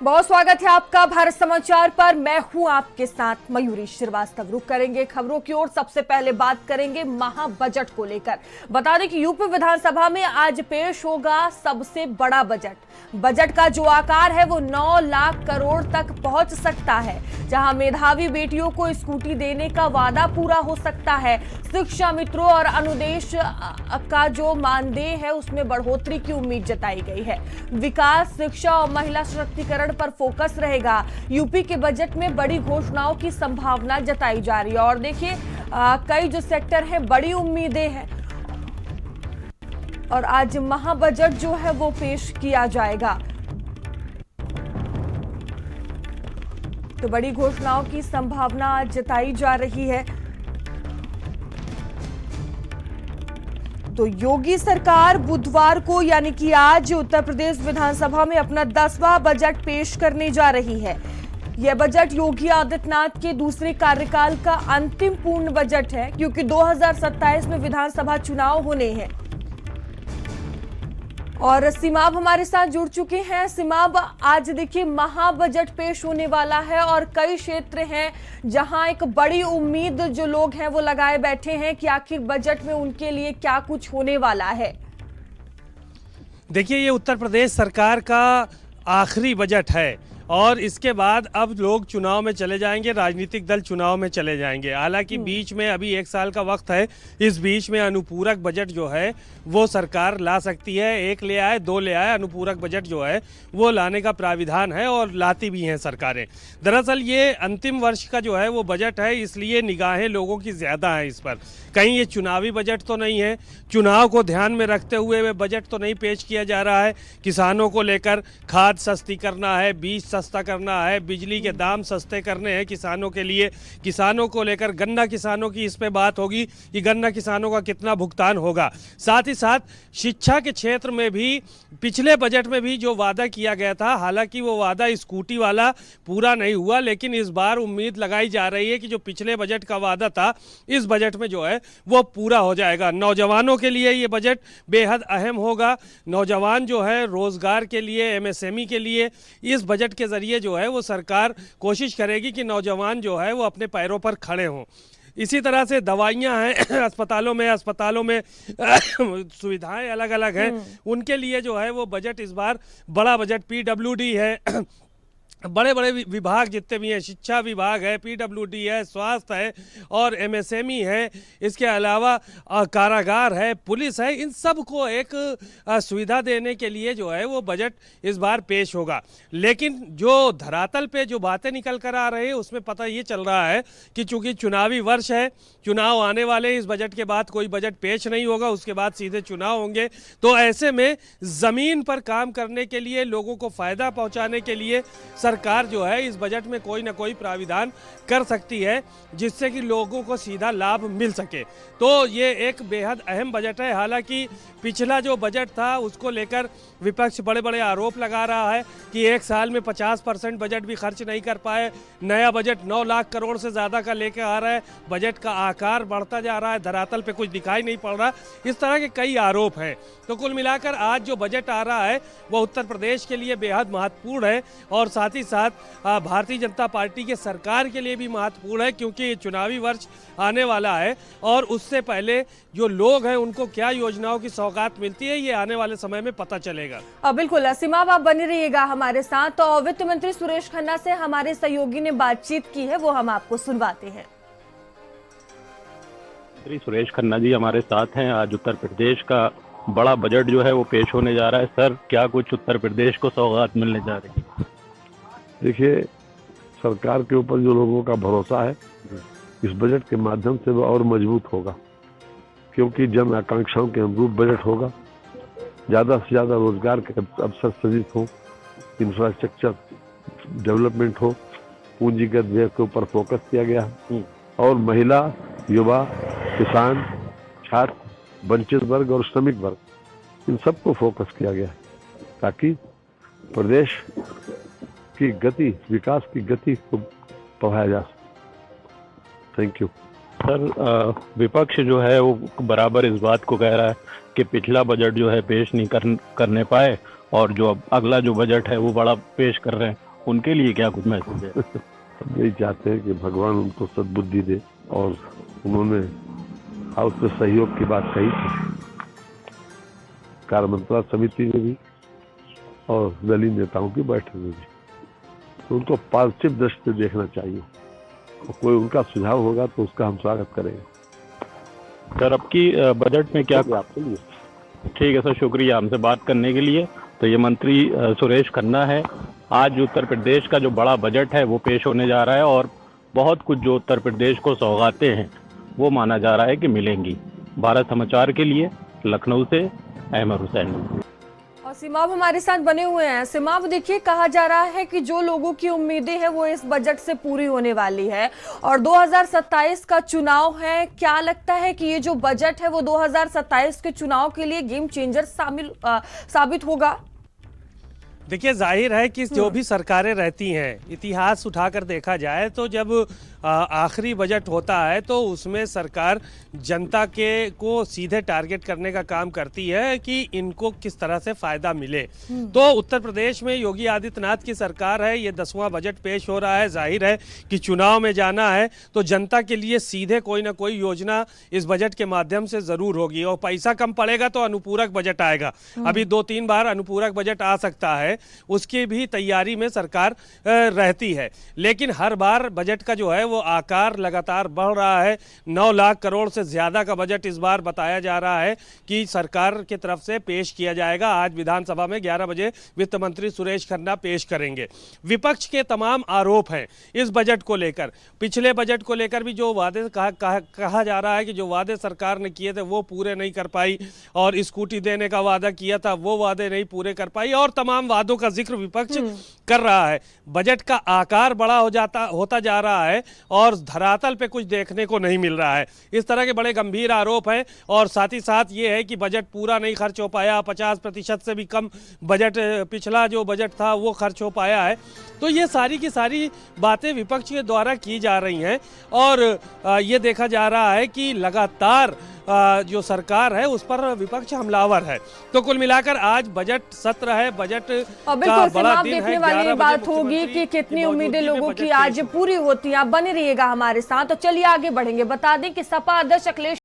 बहुत स्वागत है आपका भारत समाचार पर। मैं हूं आपके साथ मयूरी श्रीवास्तव। रुक करेंगे खबरों की ओर। सबसे पहले बात करेंगे महा बजट को लेकर। बता दें कि यूपी विधानसभा में आज पेश होगा सबसे बड़ा बजट। बजट का जो आकार है वो 9 लाख करोड़ तक पहुंच सकता है, जहां मेधावी बेटियों को स्कूटी देने का वादा पूरा हो सकता है। शिक्षा मित्रों और अनुदेश का जो मानदेय है उसमें बढ़ोतरी की उम्मीद जताई गई है। विकास, शिक्षा और महिला सशक्तिकरण पर फोकस रहेगा। यूपी के बजट में बड़ी घोषणाओं की संभावना जताई जा रही है और देखिए कई जो सेक्टर हैं बड़ी उम्मीदें हैं और आज महा बजट जो है वो पेश किया जाएगा। तो बड़ी घोषणाओं की संभावना जताई जा रही है। तो योगी सरकार बुधवार को यानी कि आज उत्तर प्रदेश विधानसभा में अपना 10वां बजट पेश करने जा रही है। यह बजट योगी आदित्यनाथ के दूसरे कार्यकाल का अंतिम पूर्ण बजट है, क्योंकि 2027 में विधानसभा चुनाव होने हैं। और सिमाब हमारे साथ जुड़ चुके हैं। सिमाब, आज देखिए महा बजट पेश होने वाला है और कई क्षेत्र हैं जहां एक बड़ी उम्मीद जो लोग हैं वो लगाए बैठे हैं कि आखिर बजट में उनके लिए क्या कुछ होने वाला है। देखिए, ये उत्तर प्रदेश सरकार का आखिरी बजट है और इसके बाद अब लोग चुनाव में चले जाएंगे, राजनीतिक दल चुनाव में चले जाएंगे। हालांकि बीच में अभी 1 साल का वक्त है। इस बीच में अनुपूरक बजट जो है वो सरकार ला सकती है। 1 ले आए, 2 ले आए, अनुपूरक बजट जो है वो लाने का प्राविधान है और लाती भी हैं सरकारें। दरअसल ये अंतिम वर्ष का जो है वो बजट है, इसलिए निगाहें लोगों की ज़्यादा हैं इस पर। कहीं ये चुनावी बजट तो नहीं है, चुनाव को ध्यान में रखते हुए वे बजट तो नहीं पेश किया जा रहा है। किसानों को लेकर खाद सस्ती करना है, बीज सस्ता करना है, बिजली के दाम सस्ते करने हैं किसानों के लिए। किसानों को लेकर गन्ना किसानों की इस पे बात होगी कि गन्ना किसानों का कितना भुगतान होगा। साथ ही साथ शिक्षा के क्षेत्र में भी पिछले बजट में भी जो वादा किया गया था, हालांकि वो वादा स्कूटी वाला पूरा नहीं हुआ, लेकिन इस बार उम्मीद लगाई जा रही है कि जो पिछले बजट का वादा था इस बजट में जो है वो पूरा हो जाएगा। नौजवानों के लिए ये बजट बेहद अहम होगा। नौजवान जो है रोजगार के लिए, एमएसएमई के लिए इस बजट के जरिए जो है वो सरकार कोशिश करेगी कि नौजवान जो है वो अपने पैरों पर खड़े हों। इसी तरह से दवाइयां हैं अस्पतालों में सुविधाएं अलग अलग हैं, उनके लिए जो है वो बजट इस बार बड़ा बजट। पीडब्ल्यूडी है, बड़े बड़े विभाग जितने भी हैं, शिक्षा विभाग है, पीडब्ल्यूडी है, स्वास्थ्य है और एमएसएमई है, इसके अलावा कारागार है, पुलिस है, इन सब को एक सुविधा देने के लिए जो है वो बजट इस बार पेश होगा। लेकिन जो धरातल पे जो बातें निकल कर आ रही है उसमें पता ये चल रहा है कि चूंकि चुनावी वर्ष है, चुनाव आने वाले, इस बजट के बाद कोई बजट पेश नहीं होगा, उसके बाद सीधे चुनाव होंगे। तो ऐसे में ज़मीन पर काम करने के लिए, लोगों को फ़ायदा पहुँचाने के लिए सरकार जो है इस बजट में कोई ना कोई प्राविधान कर सकती है जिससे कि लोगों को सीधा लाभ मिल सके। तो ये एक बेहद अहम बजट है। हालांकि पिछला जो बजट था उसको लेकर विपक्ष बड़े बड़े आरोप लगा रहा है कि 1 साल में 50% बजट भी खर्च नहीं कर पाए। नया बजट 9 लाख करोड़ से ज़्यादा का लेकर आ रहा है, बजट का आकार बढ़ता जा रहा है, धरातल पे कुछ दिखाई नहीं पड़ रहा। इस तरह के कई आरोप हैं। तो कुल मिलाकर आज जो बजट आ रहा है वो उत्तर प्रदेश के लिए बेहद महत्वपूर्ण है और साथ ही साथ भारतीय जनता पार्टी के सरकार के लिए भी महत्वपूर्ण है, क्योंकि ये चुनावी वर्ष आने वाला है और उससे पहले जो लोग हैं उनको क्या योजनाओं की सौगात मिलती है ये आने वाले समय में पता चलेगा। बिल्कुल सिमाब, आप बने रहिएगा हमारे साथ। तो वित्त मंत्री सुरेश खन्ना से हमारे सहयोगी ने बातचीत की है, वो हम आपको सुनवाते हैं। मंत्री सुरेश खन्ना जी हमारे साथ हैं। आज उत्तर प्रदेश का बड़ा बजट जो है वो पेश होने जा रहा है। सर, क्या कुछ उत्तर प्रदेश को सौगात मिलने जा रही है? देखिए, सरकार के ऊपर जो लोगों का भरोसा है इस बजट के माध्यम से वो और मजबूत होगा, क्योंकि जन आकांक्षाओं के अनुरूप बजट होगा। ज़्यादा से ज़्यादा रोजगार के अवसर सृजित हो, इंफ्रास्ट्रक्चर डेवलपमेंट हो, पूंजीगत व्यय के ऊपर फोकस किया गया है और महिला, युवा, किसान, छात्र, वंचित वर्ग और श्रमिक वर्ग, इन सबको फोकस किया गया है ताकि प्रदेश की गति, विकास की गति को बढ़ाया जा सके। Thank you. सर, विपक्ष जो है वो बराबर इस बात को कह रहा है कि पिछला बजट जो है पेश नहीं करने पाए और जो अब अगला जो बजट है वो बड़ा पेश कर रहे हैं उनके लिए क्या कुछ मैसेज है? हम यही चाहते हैं कि भगवान उनको सद्बुद्धि दे, और उन्होंने हाउस में सहयोग की बात कही थी, कार्यमंत्रणा समिति में भी और दलीय नेताओं की बैठक में भी, तो उनको पॉजिटिव दृष्टि से देखना चाहिए, और कोई उनका सुझाव होगा तो उसका हम स्वागत करेंगे। सर, अब की बजट में क्या? आपके लिए ठीक है सर, शुक्रिया हमसे बात करने के लिए। तो ये मंत्री सुरेश खन्ना है। आज उत्तर प्रदेश का जो बड़ा बजट है वो पेश होने जा रहा है, और बहुत कुछ जो उत्तर प्रदेश को सौगातें हैं वो माना जा रहा है कि मिलेंगी। भारत समाचार के लिए लखनऊ से अहमद हुसैन। और सिमाब हमारे साथ बने हुए हैं। सिमाब, देखिए, कहा जा रहा है कि जो लोगों की उम्मीदें हैं वो इस बजट से पूरी होने वाली है, और 2027 का चुनाव है। क्या लगता है कि ये जो बजट है वो 2027 के चुनाव के लिए गेम चेंजर साबित होगा? देखिए, जाहिर है कि जो भी सरकारें रहती हैं, इतिहास उठाकर देखा जाए तो जब आखिरी बजट होता है तो उसमें सरकार जनता के को सीधे टारगेट करने का काम करती है कि इनको किस तरह से फ़ायदा मिले। तो उत्तर प्रदेश में योगी आदित्यनाथ की सरकार है, ये 10वां बजट पेश हो रहा है। जाहिर है कि चुनाव में जाना है तो जनता के लिए सीधे कोई ना कोई योजना इस बजट के माध्यम से ज़रूर होगी, और पैसा कम पड़ेगा तो अनुपूरक बजट आएगा। अभी 2-3 बार अनुपूरक बजट आ सकता है, उसकी भी तैयारी में सरकार रहती है। लेकिन हर बार बजट का जो है वो आकार लगातार बढ़ रहा है। 9 लाख करोड़ से ज़्यादा का बजट इस बार बताया जा रहा है कि सरकार की तरफ से पेश किया जाएगा। आज विधानसभा में 11 बजे वित्त मंत्री सुरेश खन्ना पेश करेंगे। विपक्ष के तमाम आरोप हैं इस बजट को लेकर। पिछले बजट को लेकर भी जो वादे कहा जा रहा है कि जो वादे सरकार ने किए थे वो पूरे नहीं कर पाई, और स्कूटी देने का वादा किया था वो वादे नहीं पूरे कर पाई, और तमाम वादों का जिक्र विपक्ष कर रहा है। बजट का आकार बड़ा होता जा रहा है और धरातल पे कुछ देखने को नहीं मिल रहा है। इस तरह के बड़े गंभीर आरोप हैं, और साथ ही साथ ये है कि बजट पूरा नहीं खर्च हो पाया, 50% से भी कम बजट पिछला जो बजट था वो खर्च हो पाया है। तो ये सारी की सारी बातें विपक्ष के द्वारा की जा रही हैं, और ये देखा जा रहा है कि लगातार जो सरकार है उस पर विपक्ष हमलावर है। तो कुल मिलाकर आज बजट सत्र है, बजट का बड़ा दिन है। देखने वाली बात होगी कि कितनी उम्मीदें लोगों की आज पूरी होती हैं। आप बने रहिएगा हमारे साथ। तो चलिए आगे बढ़ेंगे। बता दें कि सपा अध्यक्ष अखिलेश